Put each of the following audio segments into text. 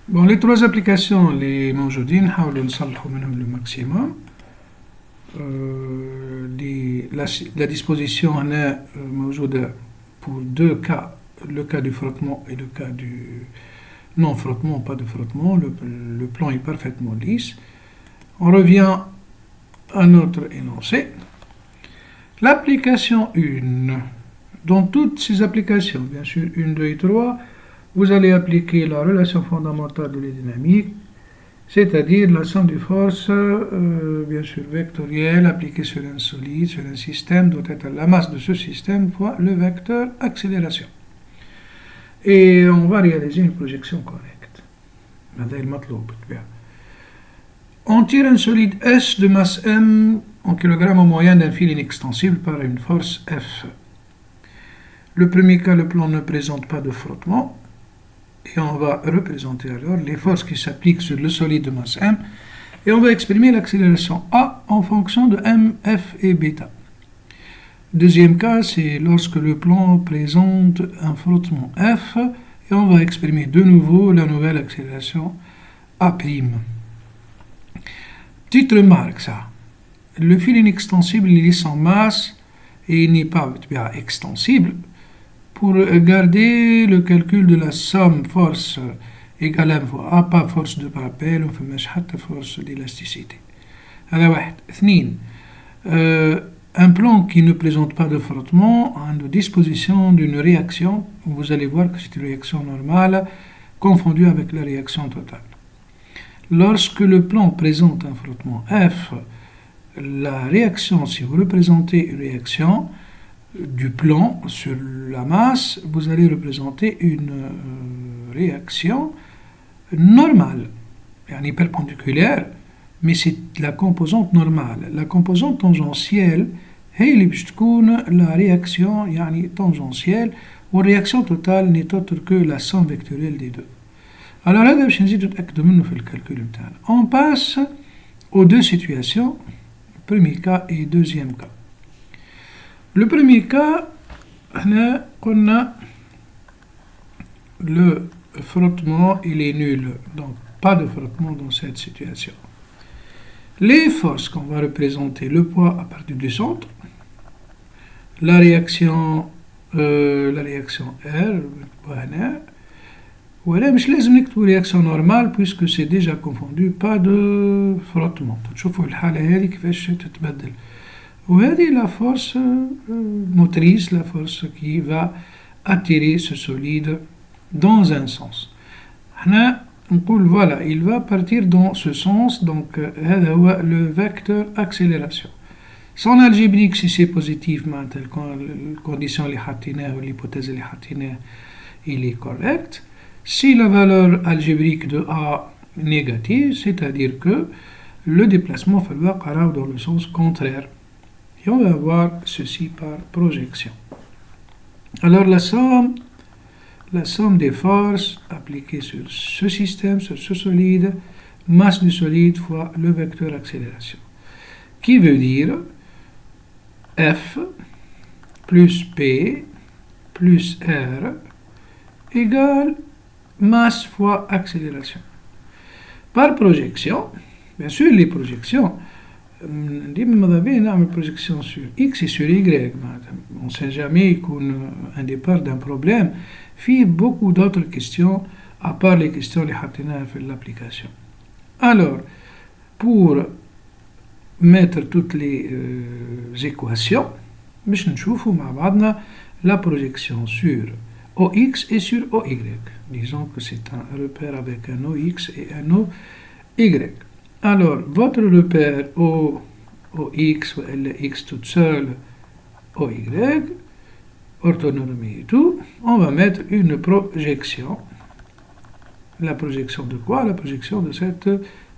Bon, les trois applications les موجودين نحاولوا نصلحوا منهم le maximum. La disposition هنا موجودة pour deux cas, le cas du frottement et le cas du non-frottement, pas de frottement. Le plan est parfaitement lisse. On revient à notre énoncé. L'application 1. Dans toutes ces applications, bien sûr 1, 2 et 3, vous allez appliquer la relation fondamentale de la dynamique, c'est-à-dire la somme des forces, bien sûr vectorielle, appliquée sur un solide, sur un système, doit être la masse de ce système fois le vecteur accélération. Et on va réaliser une projection correcte. On tire un solide S de masse M en kilogrammes au moyen d'un fil inextensible par une force F. Le premier cas, le plan ne présente pas de frottement. Et on va représenter alors les forces qui s'appliquent sur le solide de masse M. Et on va exprimer l'accélération A en fonction de M, F et bêta. Deuxième cas, c'est lorsque le plan présente un frottement F. Et on va exprimer de nouveau la nouvelle accélération A'. Petite remarque, ça. Le fil inextensible, il est sans masse et il n'est pas bien extensible. Pour garder le calcul de la somme force égale M fois A, pas force de rappel, on fait مش حتى force d'élasticité. هذا واحد. اثنين. Un plan qui ne présente pas de frottement a une disposition d'une réaction. Vous allez voir que c'est une réaction normale confondue avec la réaction totale. Lorsque le plan présente un frottement F, la réaction, si vous représentez une réaction du plan sur la masse, vous allez représenter une réaction normale, yani perpendiculaire, mais c'est la composante normale. La composante tangentielle هي اللي باش تكون la réaction يعني tangentielle, ou réaction totale n'est autre que la somme vectorielle des deux. Alors هذا باش نزيدو نتأكدو منه في الكالكول متاعنا. On passe aux deux situations, premier cas et deuxième cas. Le premier cas, on a le frottement, il est nul, donc pas de frottement dans cette situation. Les forces qu'on va représenter, le poids à partir du centre, la réaction R, voilà, مش لازم نكتبوا réaction normale puisque c'est déjà confondu, pas de frottement. تشوفوا الحالة هذه كيفاش تتبدل. وهذه la force motrice, la force qui va attirer ce solide dans un sens. احنا نقول voilà, il va partir dans ce sens, donc هذا هو le vecteur accélération. Son algébrique, si c'est positif, معناتها الcondition اللي حطيناها والhypothèse اللي حطيناها, il est correct. Si la valeur algébrique de A est négative, c'est-à-dire que le déplacement va falloir dans le sens contraire. Et on va voir ceci par projection. Alors la somme des forces appliquées sur ce système, sur ce solide, masse du solide fois le vecteur accélération. Qui veut dire F plus P plus R égale masse fois accélération. Par projection, bien sûr les projections, une projection sur X et sur Y. On ne sait jamais un départ d'un problème. Il y a beaucoup d'autres questions à part les questions qui sont de l'application. Alors, pour mettre toutes les équations, nous allons la projection sur OX et sur OY. Disons que c'est un repère avec un OX et un OY. Alors, votre repère OX ou LX toute seule, OY, orthonormie et tout, on va mettre une projection. La projection de quoi? La projection de cette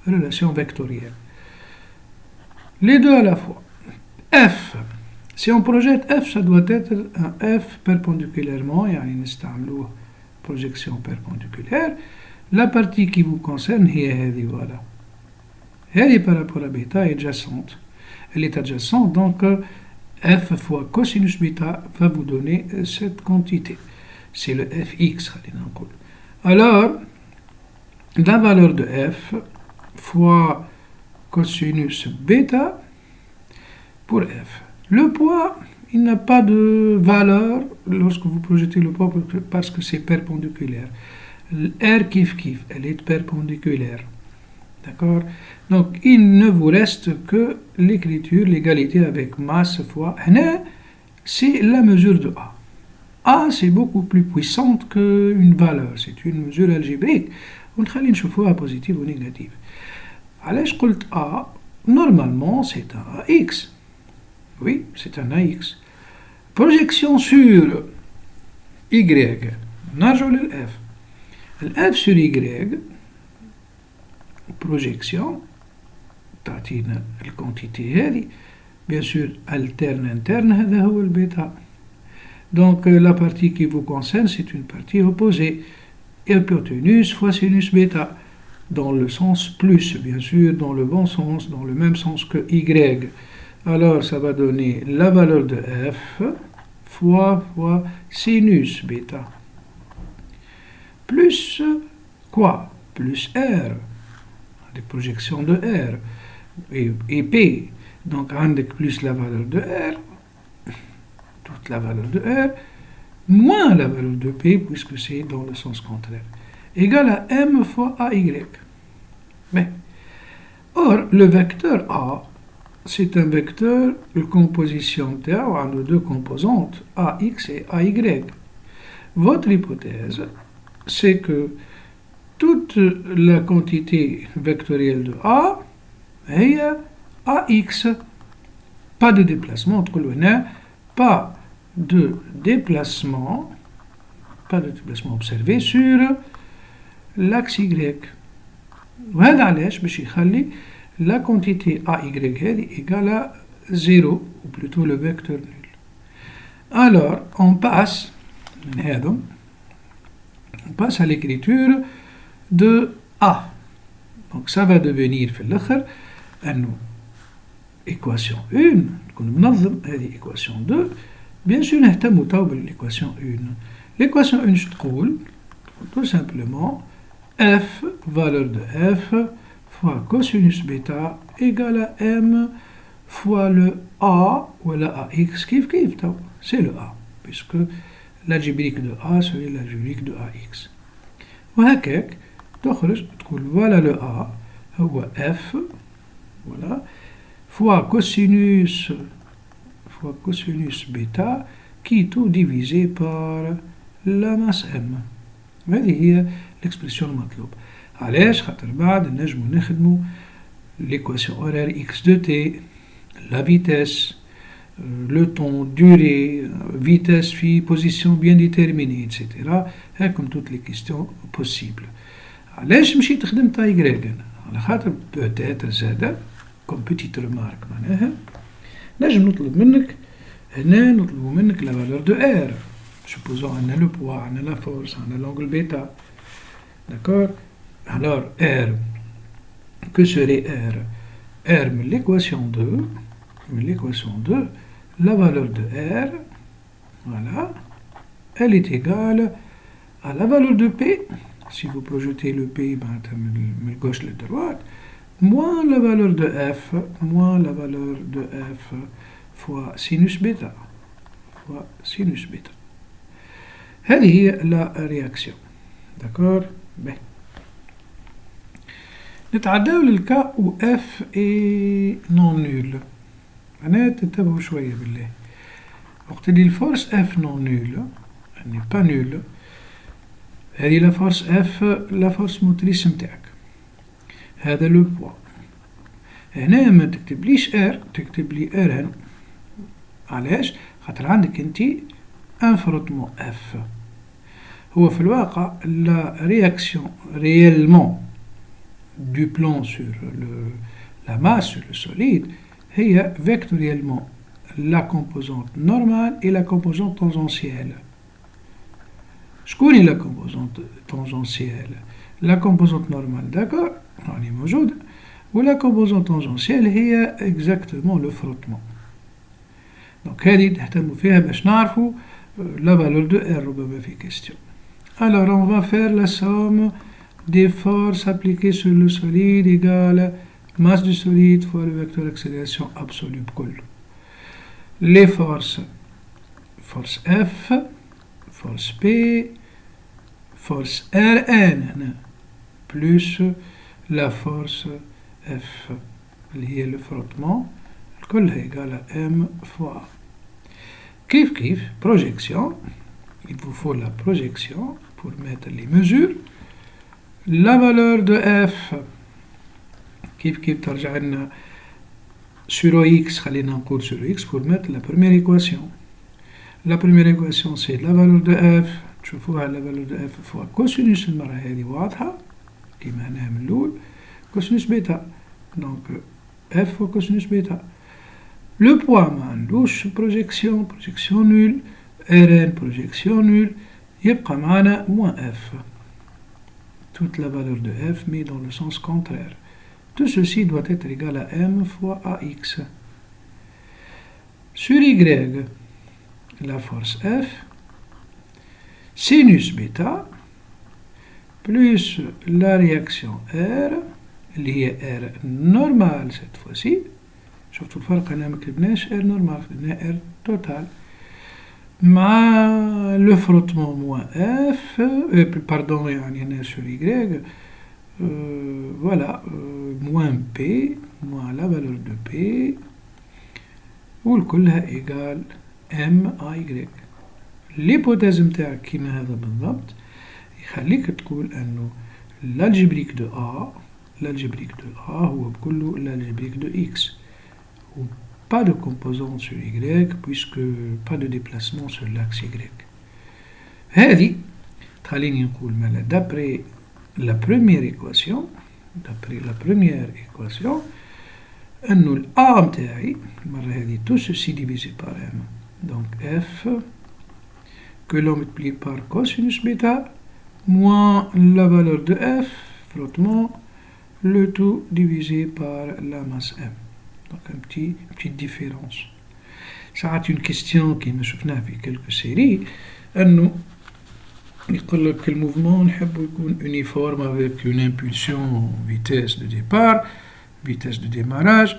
relation vectorielle. Les deux à la fois. F. Si on projette F, ça doit être un F perpendiculairement, il y a une projection perpendiculaire. La partie qui vous concerne, voilà. Elle est par rapport à bêta adjacente. Elle est adjacente, donc f fois cosinus bêta va vous donner cette quantité. C'est le fx. Alors, la valeur de f fois cosinus bêta pour f. Le poids, il n'a pas de valeur lorsque vous projetez le poids parce que c'est perpendiculaire. R kif kif, elle est perpendiculaire. D'accord? Donc, il ne vous reste que l'écriture, l'égalité avec masse fois. C'est la mesure de A. A, c'est beaucoup plus puissante qu'une valeur. C'est une mesure algébrique. ونخلي نشوفوها positive ou négative. علاش قلت A? Normalement, c'est un AX. Oui, c'est un AX. Projection sur Y. نرجعوا للF. الF sur Y. Projection. تعطينا الكونتيتي هذه. Bien sûr, alterne interne, هذا هو البيتا. Donc, la partie qui vous concerne, c'est une partie opposée. Hypoténuse fois sinus bêta. Dans le sens plus, bien sûr, dans le bon sens, dans le même sens que Y. Alors, ça va donner la valeur de F fois sinus bêta. Plus quoi? Plus R. Les projections de R. Et P. Donc, avec plus la valeur de R, toute la valeur de R, moins la valeur de P, puisque c'est dans le sens contraire, égale à M fois AY. Mais, or, le vecteur A, c'est un vecteur de composition TA entre deux composantes, AX et AY. Votre hypothèse, c'est que toute la quantité vectorielle de A est AX. Pas de déplacement, pas de déplacement observé sur l'axe Y. وهذا علاش باش يخلي la quantité AY هذه égale à 0, ou plutôt le vecteur nul. Alors, on passe à l'écriture de A. Donc, ça va devenir في الآخر أنه équation 1 تكون منظم هذه équation 2. Bien sûr نهتم تو بالإيكواسيون 1. L'équation 1 تقول tout simplement f valeur de f fois cosinus bêta égale à m fois le a ou la ax كيف تو. C'est le a puisque l'algébrique de a serait l'algébrique de ax. وهكاك تخرج تقول voilà le a هو f voilà fois cosinus bêta qui est tout divisé par la masse m. هذه هي l'expression المطلوب. علاش؟ خاطر بعد نجمو نخدمو l'équation horaire x de t, la vitesse, le temps, durée, vitesse في position bien déterminée, etc. comme toutes les questions possibles. علاش مشيت خدمت y؟ على خاطر peut-être زادة comme petite remarque معناها نجم نطلب منك هنا نطلب منك la valeur de R. Supposons on a le poids, on a la force, on a l'angle bêta. D'accord? Alors R, que serait R? R, mais l'équation 2, la valeur de R, voilà, elle est égale à la valeur de P. Si vous projetez le P, de gauche à droite, moins la valeur de F, fois sinus bêta. هذه هي la réaction. D'accord? Ben. نتعداو للكا où F est non nul. أنا تنتبهوا شوية بالله. وقت اللي الفورس F non nul, elle n'est pas nulle. هذه la force F, la force motrice متاعك. هذا le poids. هنا ما تكتبليش R, تكتب لي R هنا. علاش؟ خاطر عندك انتي un frottement F. هو في الواقع la réaction réellement du plan sur la masse, sur le solide, هي vectoriellement la composante normale et la composante tangentielle. شكون هي la composante tangentielle? La composante normale, d'accord, راني موجودة, و la composante tangentielle هي exactement le frottement. Donc هذه تهتموا فيها باش نعرفوا la valeur de R ربما في question. Alors on va faire la somme des forces appliquées sur le solide égale masse du solide fois le vecteur accélération absolue بكله. Les forces, force F, force P, force Rn plus la force F اللي هي le frottement كلها égale à M fois A. Kiff, projection, il vous faut la projection pour mettre les mesures. La valeur de F كيف ترجع لنا sur X, خلينا نقول sur X pour mettre la première équation. La première équation c'est la valeur de F, تشوفوها la valeur de F fois cosinus المرة هذه واضحة كيما هنا من الأول cosinus بيتا donc F fois cosinus بيتا. Le poids ما عندوش projection nulle, Rn projection nulle, يبقى معنا moins F. Toute la valeur de F mais dans le sens contraire. Tout ceci doit être égal à M fois AX. Sur Y, la force F, sinus bêta, plus la réaction R, اللي هي R normale cette fois-ci. شفتوا الفرق هنا ما كتبناش R normal كتبنا R total. مع le frottement moins F, pardon يعني هنا sur Y, voilà, moins P, moins la valeur de P, والكلها égal M à Y. l'hypothèse متاعك كيما هذا بالضبط يخليك تقول انه l'algébrique de A هو بكله l'algébrique de X ou pas de composante sur Y puisque pas de déplacement sur l'axe Y. هذه تخليني نقول مالا d'après la première équation انه ال A متاعي المرة هذه tout ceci divisé par M donc F que l'on multiplie par cosinus bêta moins la valeur de F frottement le tout divisé par la masse M. Donc une petite différence. Ça une question qui me شفناها في quelques séries انه يقول لك الموفمون نحبو يكون uniforme avec une impulsion vitesse de départ, vitesse de démarrage.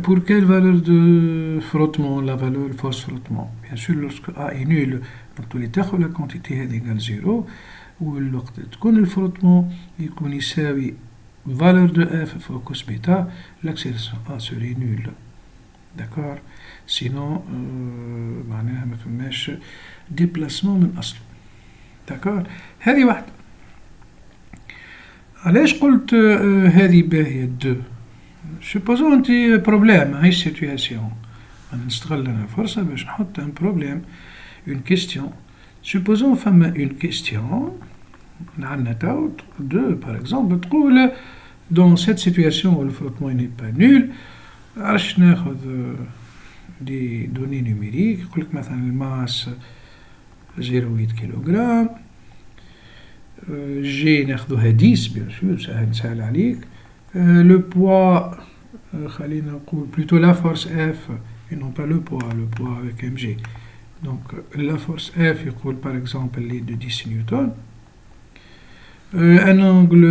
Pour quelle valeur de frottement? La valeur force frottement. Bien sûr lorsque A est nul donc تولي تاخذ la quantité هذه égale 0 والوقت تكون الفروتمون يكون يساوي valeur de F fois cos bêta, l'accélération A serait nulle. D'accord? Sinon معناها ما فماش déplacement من أصله. d'accord. هذه واحدة. علاش قلت هذه باهية دو؟ supposons انت بروبليم هاي السيتوياسيون نستغل أنا فرصة باش نحط ان بروبليم une question. supposons فما une question عندنا تاو دو par exemple تقول dans cette situation où le frottement n'est pas nul عرفش ناخذ دي دوني نوميريك يقولك مثلا الماس 0.8 كيلوغرام جي ناخذوها 10 بيان سور سهل عليك لو بوا خلينا نقول plutôt la force F et non pas le poids avec mg donc la force F يقول par exemple elle est de 10 newtons un angle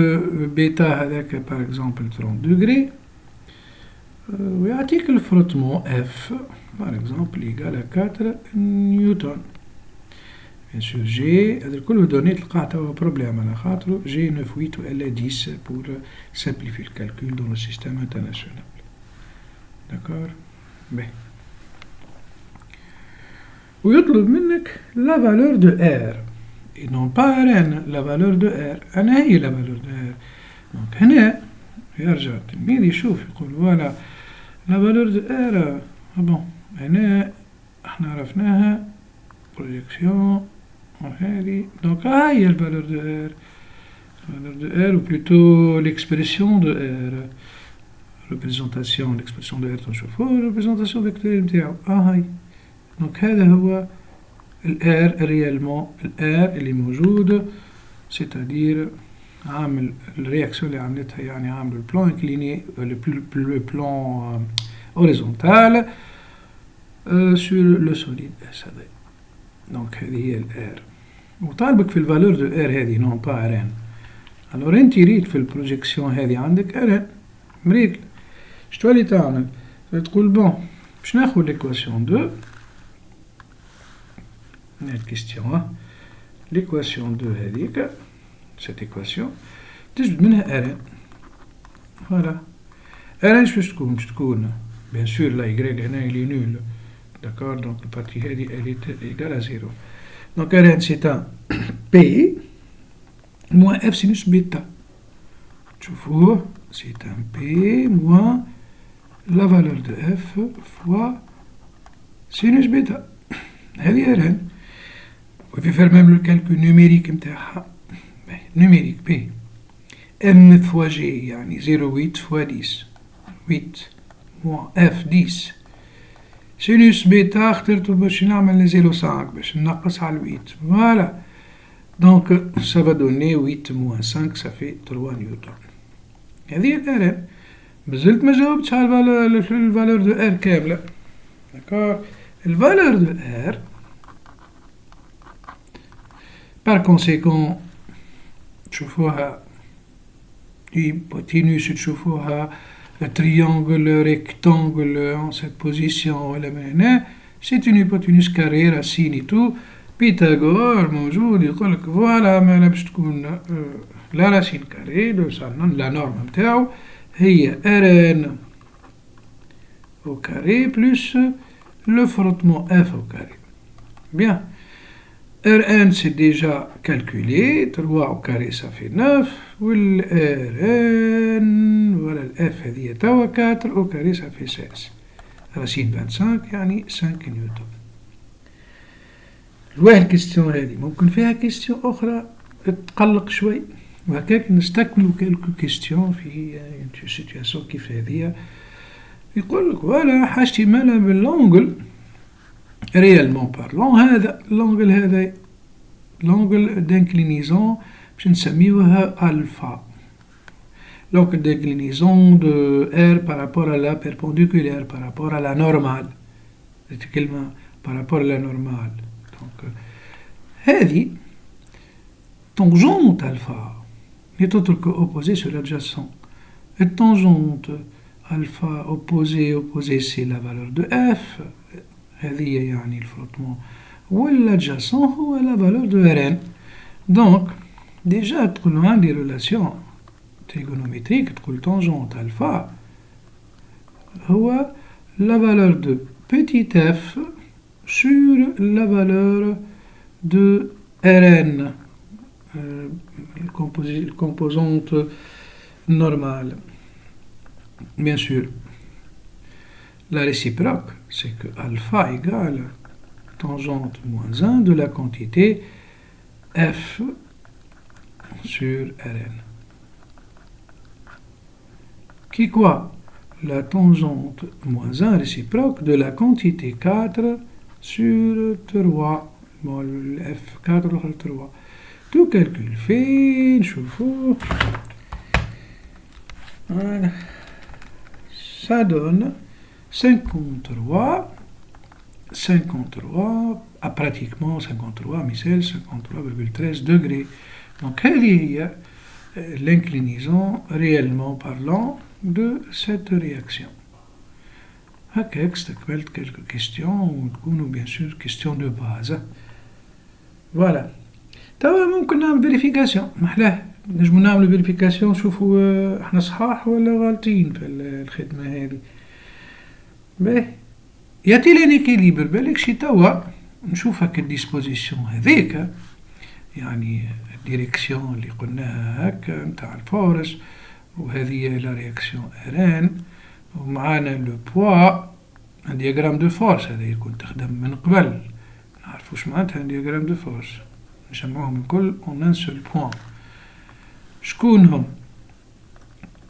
bêta هذاك par exemple 30 degrés ويعطيك الفروتمون F par exemple égal à 4 newtons. Bien sûr, G, كل données تلقاه توا problème على خاطرو G 9 8 ولا 10 pour simplifier le calcul dans le système international. D'accord? bien. ويطلب منك la valeur de R et non pas Rn la valeur de R. أنا هي la valeur de R. donc هنا يرجع التلميذ يشوف يقول voilà la valeur de R bon هنا احنا عرفناها projection هذه donc هي la valeur de R. La valeur de R ou plutôt l'expression de R. représentation l'expression de R تنشوفوها représentation vectorielle نتاعو هاي donc هذا هو ال R réellement ال R اللي موجود c'est-à-dire عامل الرياكسيون اللي عملتها يعني عامل البلان انكليني le plan horizontal sur le solide S هذا donc هذه هي ال R وطالبك في الفالور دو R هذه non pas Rn الور انت ريت في البروجيكسيون هذه عندك ارن مريكل شتولي تعمل تقول بون باش ناخد ليكواسيون دو نهاية كيستيون ليكواسيون دو هذيك سيت ايكواسيون تجبد منها ارن فوالا ارن باش تكون بيان سور لا يغريك هنا إلي نول داكور دونك البارتي هذه إلي إيكال à زيرو دونك ارن سي ان بي moins f sinus bêta. تشوفوه c'est un p moins la valeur de f fois sinus bêta. هذه رن. وفي faire même le calcul numérique متاعها. numérique p m fois g يعني 0,8 fois 10. 8 moins f 10. sinus bêta اخترته باش نعمل 0,5 باش ننقص على 8. Voilà. Donc, ça va donner 8 moins 5, ça fait 3 newtons. هذه الآن بزلت ما جاوبتش على الفالور دو R كاملة. D'accord. الفالور دو R par conséquent تشوفوها hypoténuse تشوفوها triangle rectangle en cette position ولا من هنا c'est une hypoténuse carrée racine et tout. بيثاغور موجود يقولك فوالا مالا باش تكون لا راسين كاري لا نورم نتاعو هي ارن او كاري بلس لو فروتمون اف او كاري بيان ار ان سي ديجا كالكولي 3 او كاري صافي 9 والار ان ولا الاف هذه توا 4 او كاري صافي 16 راسين 25 يعني 5 نيوتن. الواحد كيستيون هذه ممكن فيها كيستيون أخرى تقلق شوي وهكاك نستكملوا كالكو كيستيون في سيتياسيون كيف هذه يقول لك فوالا حاجتي مالها باللونجل ريالمون بارلون هذا اللونجل هذا لونجل دانكلينيزون باش نسميوها ألفا لونجل دانكلينيزون دو ار بارابور لا بيربونديكولير بارابور لا نورمال الكلمة بارابور لا نورمال. هذه tangente alpha n'est autre que opposée sur l'adjacent. Et tangente alpha opposée c'est la valeur de f هذه يعني الفروتمون والadjacent هو la valeur de Rn. Donc déjà تقولوا عندي relation trigonométrique تقول tangente alpha هو la valeur de petit f sur la valeur de Rn, composante normale. Bien sûr, la réciproque, c'est que alpha égale tangente moins 1 de la quantité f sur Rn. Qui quoi? La tangente moins 1 réciproque de la quantité 4 sur 3. Bon, le F4 ou le 3. Tout calcul fait, نشوفوه. Voilà. Ça donne 53, à pratiquement 53, Michel, 53,13 degrés. Donc, il y a l'inclinaison, réellement parlant, de cette réaction. هكاك استكملت quelques questions وتكونوا bien sûr questions de base. فوالا توا ممكن نعمل فيريفيكاسيون محلاه نجمو نعملو فيريفيكاسيون نشوفو احنا صحاح ولا غالطين في الخدمة هذه. باهي ياتي لان اكيليبر بالك شي توا نشوف هاك الديسبوزيسيون هذيك يعني الديريكسيون اللي قلناها هكا نتاع الفورس وهذه لا رياكسيون اران ومعانا لو بوا ان دياغرام دو فورس هذا يكون تخدم من قبل نعرفو واش معناتها ان دياغرام دو فورس نجمعوهم الكل اون ان سول بوان. شكون هم؟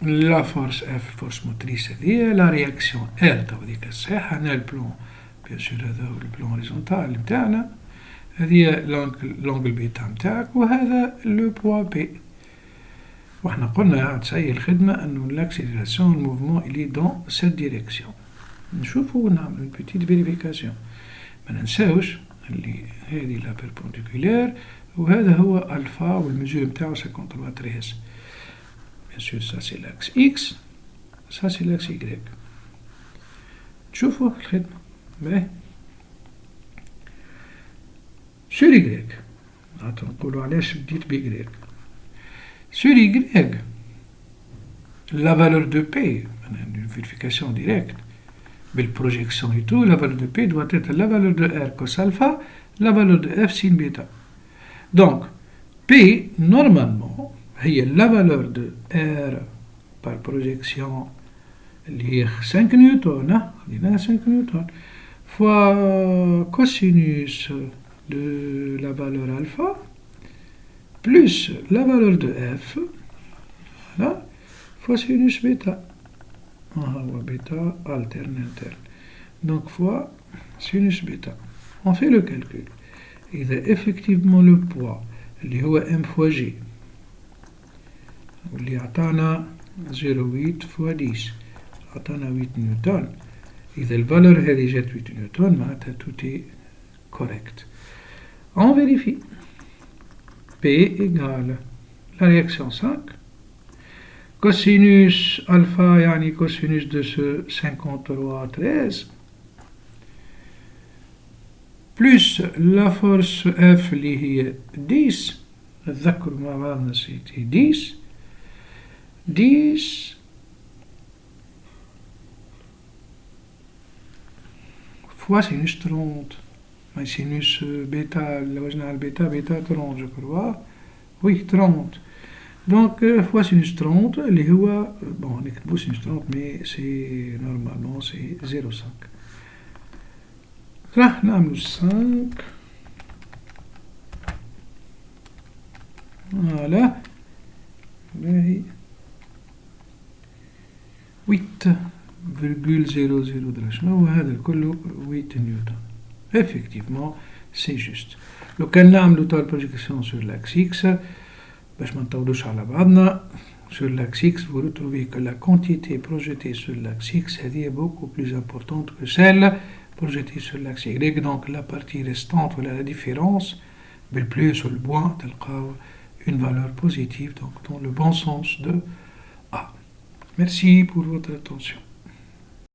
لا فورس اف فورس موتريس هذيا لا رياكسيون ار تو هذيك الصحيحة هنا البلون بيان سور هذا هو البلون هوريزونتال نتاعنا هذه لونجل بيتا نتاعك وهذا لو بوا بي. وحنا قلنا تسهل الخدمة انه لاكسيليراسيون الموفمون إلي دون سيت ديريكسيون. نشوفو ونعمل اون بيتيت فيريفيكاسيون ما ننساوش اللي هذه لا بيربونديكولير وهذا هو الفا والميزور نتاعو 53 13. sûr ça c'est l'axe X, ça c'est l'axe Y. تشوفوا الخدمة باهي. sur Y نقولوا علاش بديت ب Y. sur Y la valeur de P, une vérification directe, mais projection et tout, la valeur de P doit être la valeur de R cos alpha, la valeur de F sin bêta. Donc, P, normalement, est la valeur de R par projection, liée 5 newtons, 5 newtons, fois cosinus de la valeur alpha, plus la valeur de F, voilà, fois sinus bêta. Bêta alterne. Donc fois sinus bêta. On fait le calcul. Il a effectivement le poids, اللي هو M fois G. واللي عطانا 0,8 fois 10. عطانا 8 نيوتن. إذا الفالور هذه جات 8 نيوتن معناتها tout est correct. On vérifie. P égale la réaction 5. Cosinus alpha يعني cosinus de ce 53,13 plus la force F اللي هي 10 نتذكروا مع بعضنا سيتي 10 fois sinus 30 mais sinus bêta لو وجنا على البيتا بيتا 30 je crois oui 30 donc fois sinus 30 اللي هو bon نكتبو sinus 30 mais c'est normalement c'est 0,5 راح نعملو 5 voilà باهي 8,00 درا شنو هو هذا كله 8 نيوتن effectivement c'est juste. لو كان نعملو تاع البروجيكسيون sur l'axe X باش ما نطولوش على بعضنا sur l'axe X vous retrouvez que la quantité projetée sur l'axe X est beaucoup plus importante que celle projetée sur l'axe Y, donc la partie restante voilà la différence بالبلus ou le moins تلقاو une valeur positive donc dans le bon sens de A. Merci pour votre attention.